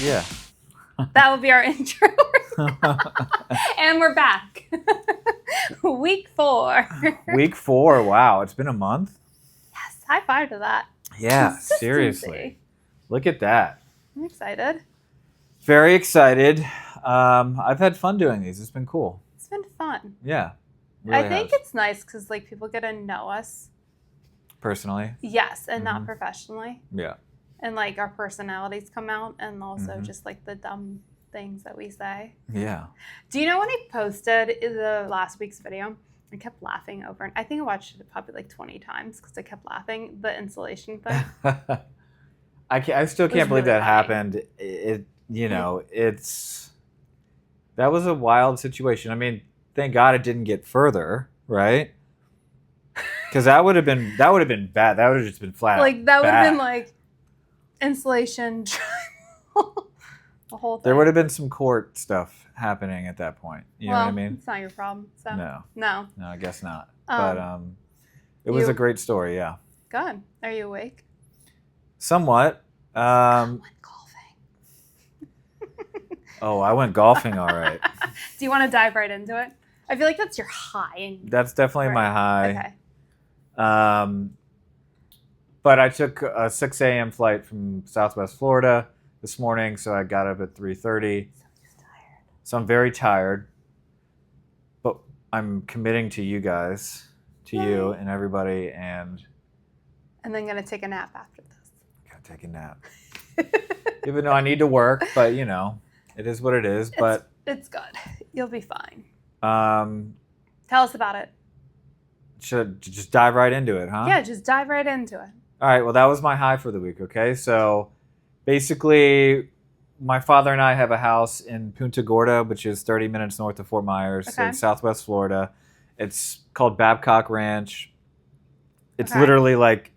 Yeah. That will be our intro. And we're back. Week 4. Week 4. Wow, it's been a month. Yes, high five to that. Yeah, Consistency. seriously. Look at that. I'm excited. Very excited. I've had fun doing these. It's been cool. It's been fun. Yeah. Really I think has. it's nice because like people get to know us. Personally. Yes, and Mhm. not professionally. Yeah. And like our personalities come out, and also Mhm. just like the dumb things that we say. Yeah. Do you know when I posted the last week's video? I kept laughing over, and I think I watched it probably like 20 times because I kept laughing. The insulation thing. I still was can't believe really that funny. happened. That was a wild situation. I mean, thank God it didn't get further, right? Because that would have been bad. That would have just been flat. Like that would have bad. been like insulation. The whole thing. There would have been some court stuff happening at that point. You know what I mean? It's not your problem. So No, no. I guess not. But it was you- a great story. Yeah, Good. Are you awake? somewhat. I went golfing. Oh, I went golfing. All right. Do you want to dive right into it? I feel like that's your high. That's definitely my high. Okay. But I took a 6 a.m. flight from Southwest Florida this morning, so I got up at 3:30. So I'm very tired, but I'm committing to you guys, to you and everybody, and then gonna take a nap after this. gotta take a nap. Even though I need to work, but you know, it is what it is. But it's good. You'll be fine. um, Tell us about it. should just dive right into it, huh? Yeah, just dive right into it. All right, well, that was my high for the week, okay? So basically, my father and I have a house in Punta Gorda, which is 30 minutes north of Fort Myers, so Okay. it's Southwest Florida. It's called Babcock Ranch. It's Okay. literally like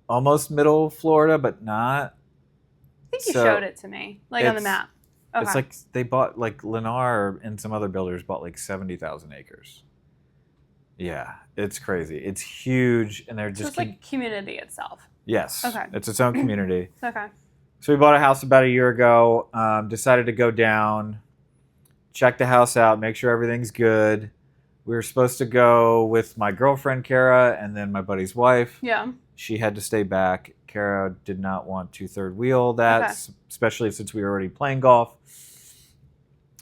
almost middle Florida, but not. I think you So, showed it to me, like on the it's- map. Okay. It's like they bought, like Lennar and some other builders bought like 70,000 acres. Yeah, it's crazy. It's huge, and they're so just it's like community itself. yes, Okay. it's its own community. Okay. So we bought a house about a year ago. Decided to go down, check the house out, make sure everything's good. We were supposed to go with my girlfriend Kara and then my buddy's wife. Yeah. She had to stay back. Kara did not want to third wheel that, Okay. especially since we were already playing golf.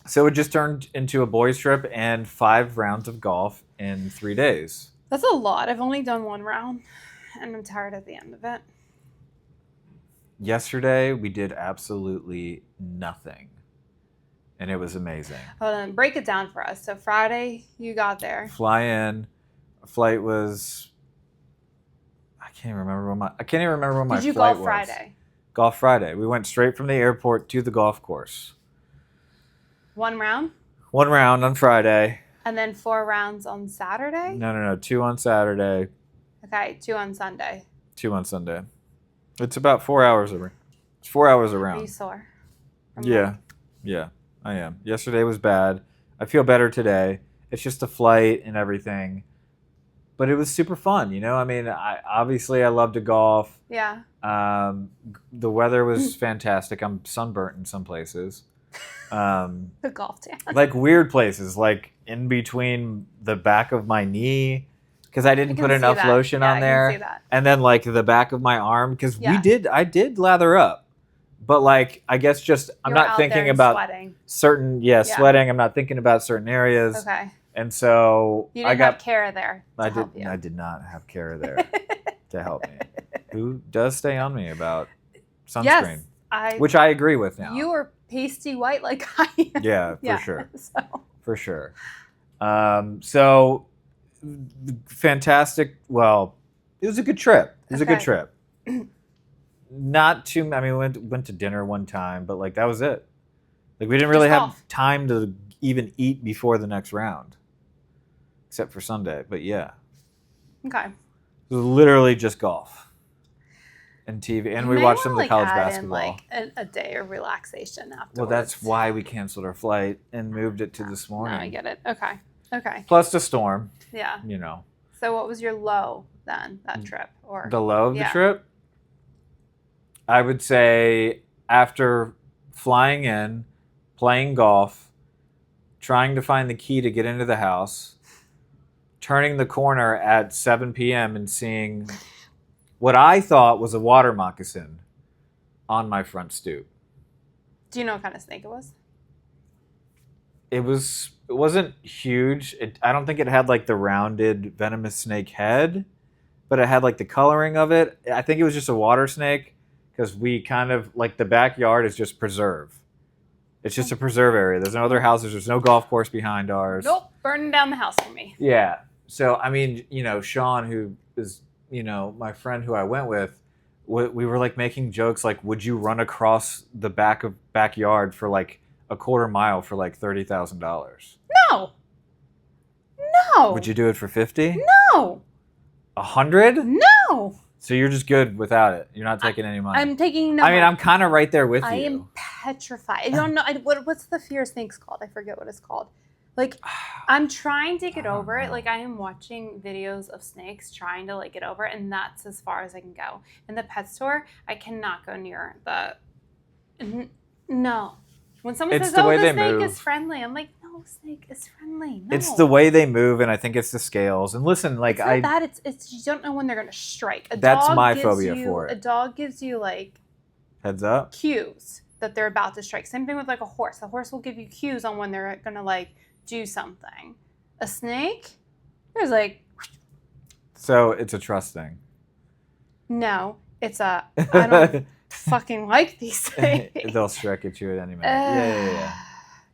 So it just turned into a boys' trip and 5 rounds of golf in 3 days. That's a lot. I've only done one round, and I'm tired at the end of it. Yesterday we did absolutely nothing, and it was amazing. Hold on, break it down for us. So Friday, you got there. Fly in. Flight was. I can't even remember when my Did you flight golf was. Friday? Golf Friday. We went straight from the airport to the golf course. One round, 1 round on Friday. and then 4 rounds on Saturday. No. 2 on Saturday. Okay, 2 on Sunday. 2 on Sunday. It's about 4 hours around. It's 4 hours Are you around. sore? from Yeah, work? yeah, I am. Yesterday was bad. I feel better today. It's just a flight and everything, but it was super fun. You know, I mean, I love to golf. Yeah. The weather was fantastic. I'm sunburnt in some places, The golf tan. like weird places, like in between the back of my knee, because I I didn't can put see enough that. lotion Yeah, on I there. can see that. And then like the back of my arm, because Yeah. I did lather up, but like I guess just I'm You were not out thinking there and about sweating. certain sweating. I'm not thinking about certain areas, Okay. and so You I didn't got have Kara there to I help did you. I did not have Kara there to help me, who does stay on me about sunscreen, Yes, I. which I agree with now. You were pasty white like I am. Yeah, for Yeah, sure. So. For sure. So fantastic. Well, it was a good trip. It was a good Okay. trip. Not too. I mean, we went to dinner one time, but like that was it. Like we didn't really Just have golf. time to even eat before the next round, except for Sunday. But yeah, Okay. it was literally just golf and TV, and You we may watched some of wanna, the college add basketball. In, like a day of relaxation afterwards. Well, that's why we canceled our flight and moved it to this No, morning. I get it. Okay. Okay. Plus the storm, Yeah. you know. So what was your low then that trip? Or The low of the Yeah. trip, I would say after flying in, playing golf, trying to find the key to get into the house, turning the corner at 7 p.m. and seeing what I thought was a water moccasin on my front stoop. Do you know what kind of snake it was? It wasn't huge. I don't think it had like the rounded venomous snake head, but it had like the coloring of it. I think it was just a water snake because we kind of like the backyard is just preserve. It's just a preserve area. There's no other houses. There's no golf course behind ours. Nope, burning down the house for me. Yeah. So, I mean, Sean, who is, my friend who I went with, we were like making jokes like, would you run across the backyard for like a quarter mile for like $30,000? No. No. Would you do it for 50? No. 100? No. So you're just good without it. You're not taking any money. I'm taking no. I mean, I'm kind of right there with you. I am petrified. I don't know. What's the fear snakes called? I forget what it's called. Like, I'm trying to get over it. Like, I am watching videos of snakes trying to like get over it, and that's as far as I can go. In the pet store, I cannot go near the. No. When someone It's says, the "Oh, way the they snake move. is friendly," I'm like, "No, snake is friendly." No. It's the way they move, and I think it's the scales. And listen, like It's not that. It's you don't know when they're gonna strike. That's my phobia for it. A dog gives you like heads up. cues that they're about to strike. Same thing with like a horse. A horse will give you cues on when they're gonna like do something. A snake, there's like So it's a trust thing. no. It's a I don't fucking like these things. They'll strike at you at any minute. Yeah.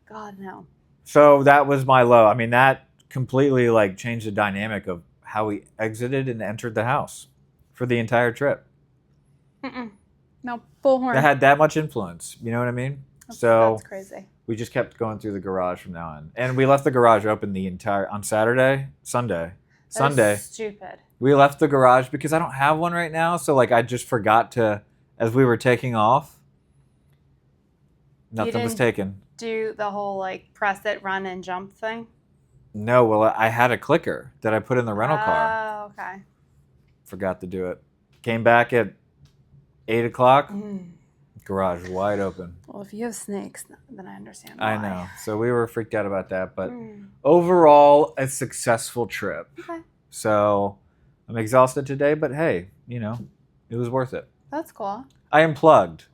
God no. So that was my low. I mean, that completely like changed the dynamic of how we exited and entered the house for the entire trip. No, bullhorn. That had that much influence. You know what I mean? That's crazy. We just kept going through the garage from now on. And we left the garage open on Sunday. That is stupid. We left the garage because I don't have one right now. So like I just forgot to, as we were taking off, nothing was taken. Do the whole like press it, run and jump thing? No, well I had a clicker that I put in the rental car. Oh, okay. Forgot to do it. Came back at 8 o'clock. Garage wide open. Well, if you have snakes, then I understand why. I know. So we were freaked out about that. But overall, a successful trip. Okay. So I'm exhausted today, but hey, it was worth it. That's cool. I unplugged.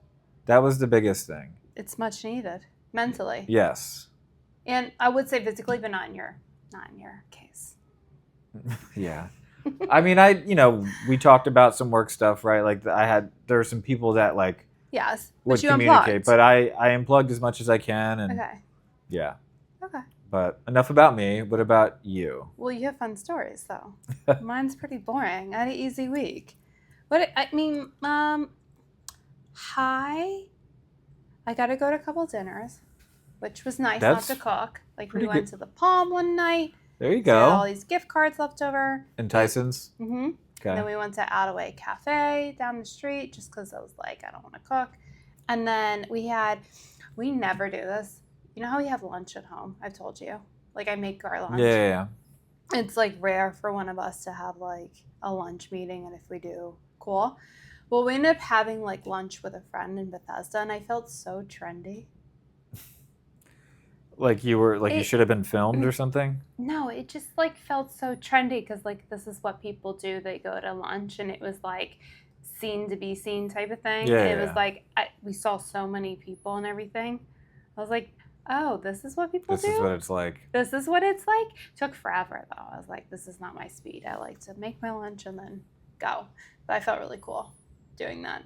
That was the biggest thing. It's much needed mentally. Yes. And I would say physically, but not in your case. Yeah. I mean, we talked about some work stuff, right? Like there are some people that like yes, would but you communicate, unplugged. but I unplugged as much as I can, and Okay. yeah. Okay. But enough about me. What about you? Well, you have fun stories though. Mine's pretty boring. I had an easy week. Hi. I got to go to a couple dinners, which was nice That's not to cook. Like we pretty went good. to the Palm one night. There you We had all go. these gift cards left over. And Tyson's. Mm-hmm. Okay. Then we went to Outaway Cafe down the street just because I was like, I don't want to cook. And then we never do this. You know how we have lunch at home? I've told you. Like I make our lunch. Yeah. It's like rare for one of us to have like a lunch meeting. And if we do, cool. Well, we ended up having like lunch with a friend in Bethesda and I felt so trendy. Like you should have been filmed or something? No, it just like felt so trendy because like this is what people do. They go to lunch and it was like seen to be seen type of thing. Yeah, and it yeah. was like we saw so many people and everything. I was like, oh, this is what people This do? is what it's like. This is what it's like? Took forever though. I was like, this is not my speed. I like to make my lunch and then go. But I felt really cool doing that.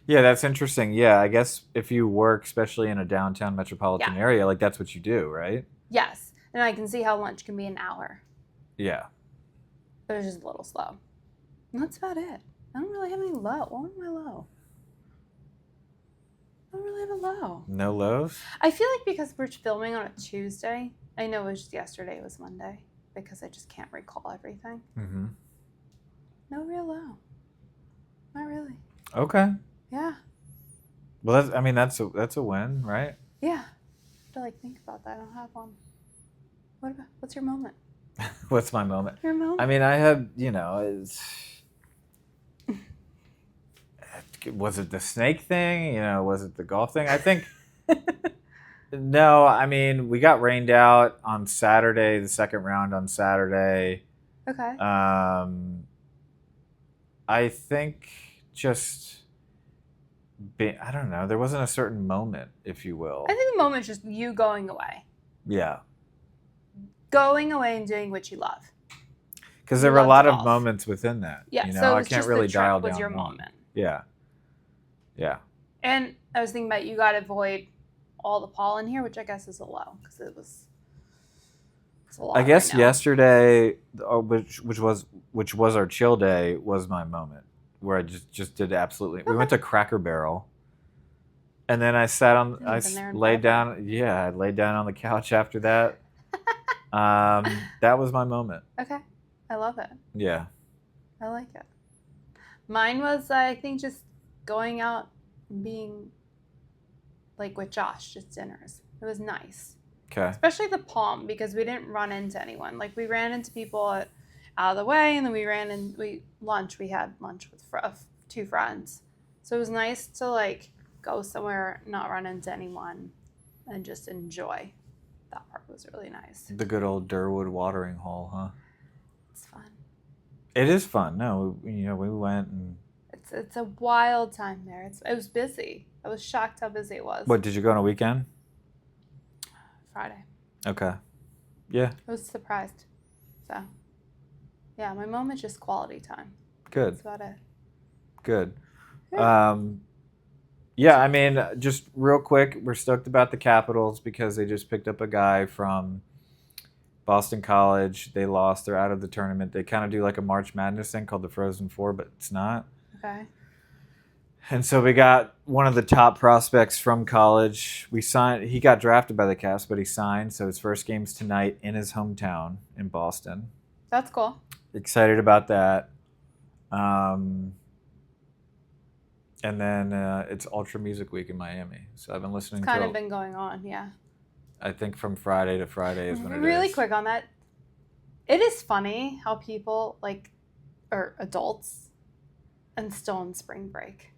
Yeah, that's interesting. Yeah, I guess if you work, especially in a downtown metropolitan area, like that's what you do, right? Yes. And I can see how lunch can be an hour. Yeah. But it was just a little slow. And that's about it. I don't really have any low. What was my low? I don't really have a low. No lows? I feel like because we're filming on a Tuesday, I know it was just yesterday, it was Monday, because I just can't recall everything. Mm-hmm. No real low. Not really. Okay. Yeah. Well, that's a win, right? Yeah. I have to like think about that. I don't have one. What's your moment? What's my moment? Your moment? I mean, I had, it's Was it the snake thing? Was it the golf thing? I think. No, I mean, we got rained out on Saturday, the second round on Saturday. Okay. I think just, I don't know, there wasn't a certain moment, if you will. I think the moment's just you going away. Yeah. Going away and doing what you love. Because there were a lot of moments within that. Yeah, so I can't really dial down. Was your moment. Yeah. Yeah. And I was thinking about you got to avoid all the pollen here, which I guess is a low because it's a lot. I guess right now. yesterday, which was our chill day, was my moment where I just did absolutely. We went to Cracker Barrel, and then I sat on. I laid down. Yeah, I laid down on the couch after that. That was my moment. Okay, I love it. Yeah, I like it. Mine was, I think, just going out and being like with Josh, just dinners. It was nice. Okay. Especially the Palm, because we didn't run into anyone. Like, we ran into people out of the way, and then we had lunch with 2 friends. So it was nice to like go somewhere, not run into anyone, and just enjoy. That part was really nice. The good old Durwood watering hole, huh? It's fun. It is fun. No, we went and. It's a wild time there. It was busy. I was shocked how busy it was. What, did you go on a weekend? Friday. Okay. Yeah. I was surprised. So, yeah, my moment's just quality time. Good. That's about it. Good. Yeah. Yeah, I mean, just real quick, we're stoked about the Capitals because they just picked up a guy from Boston College. They lost. They're out of the tournament. They kind of do like a March Madness thing called the Frozen Four, but it's not. Okay. And so we got one of the top prospects from college. He got drafted by the Caps, but he signed. So his first game's tonight in his hometown in Boston. That's cool. Excited about that. And then it's Ultra Music Week in Miami. So I've been listening It's kind of been going on, yeah. I think from Friday to Friday is when it is. Really quick on that. It is funny how people are adults and still on spring break.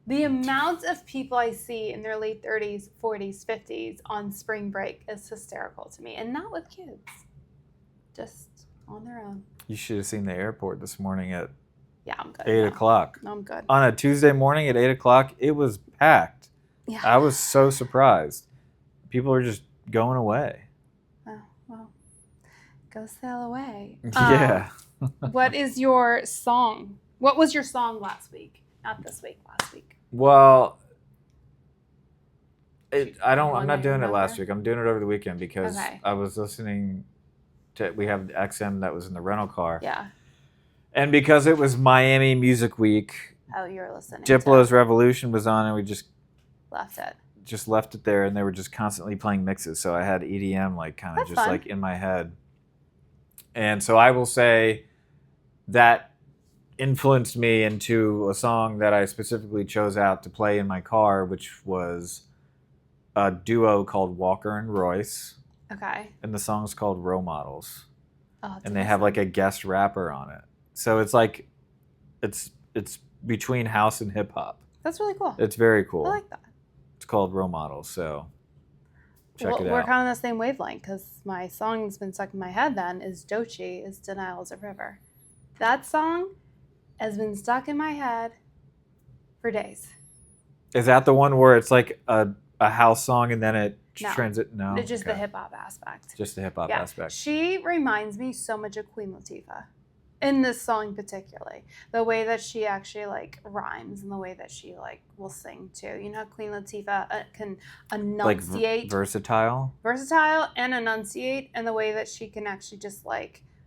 The amount of people I see in their late 30s, 40s, 50s on spring break is hysterical to me. And not with kids. Just on their own. You should have seen the airport this morning at I'm good. 8 o'clock. No, I'm good. On a Tuesday morning at 8 o'clock, it was packed. Yeah. I was so surprised. People are just going away. Oh, well, go sail away. Yeah. What is your song? What was your song last week? Not this week, last week. Well, I'm One not I doing it last remember? week. I'm doing it over the weekend because Okay. I was listening to, we have the XM that was in the rental car. Yeah. And because it was Miami Music Week, Oh, you were listening. Diplo's Revolution was on, and we left it. just left it there, and they were just constantly playing mixes. So I had EDM kind of That's just fun. like in my head. And so I will say that influenced me into a song that I specifically chose out to play in my car, which was a duo called Walker and Royce. Okay. And the song's called Role Models. Oh, And they have like a guest rapper on it. So it's like, it's between house and hip hop. That's really cool. It's very cool. I like that. It's called Role Models, so check it out. We're kind of on the same wavelength because my song that's been stuck in my head then is Doechii, is Denial is a River. That song has been stuck in my head for days. Is that the one where it's like a house song and then it No. No, It's just okay. the hip hop aspect. Just the hip hop Yeah. aspect. She reminds me so much of Queen Latifah. In this song particularly, the way that she actually rhymes and the way that she will sing too. You know how Queen Latifah can enunciate, Versatile. versatile and enunciate, and the way that she can actually just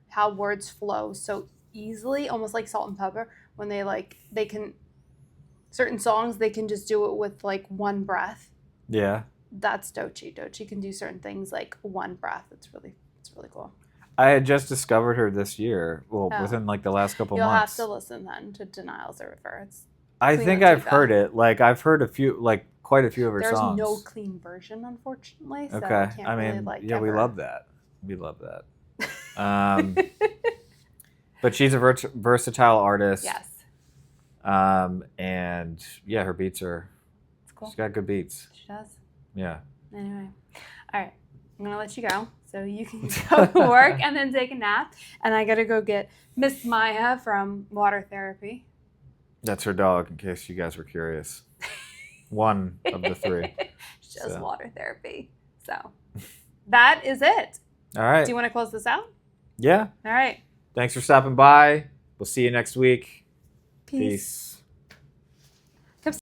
how words flow so easily, almost like Salt and Pepper. When they can certain songs they can just do it with one breath. Yeah. That's Doechii. Doechii can do certain things one breath. It's really cool. I had just discovered her this year. Well, Oh. within the last couple You'll months. have to listen then to Denial's a River. It's I Queen think I've Latifah. heard it. I've heard a few, quite a few of her There's songs. no clean version, unfortunately. So Okay. I can't mean, really, yeah, we ever- love that. We love that. But she's a versatile artist. Yes. And yeah, her beats are. It's cool. She's got good beats. She does. Yeah. Anyway, all right. I'm gonna let you go so you can go to work and then take a nap. And I gotta go get Miss Maya from water therapy. That's her dog, in case you guys were curious. One of the three. She does So. water therapy. So that is it. All right. Do you want to close this out? Yeah. All right. Thanks for stopping by. We'll see you next week. Peace. Peace.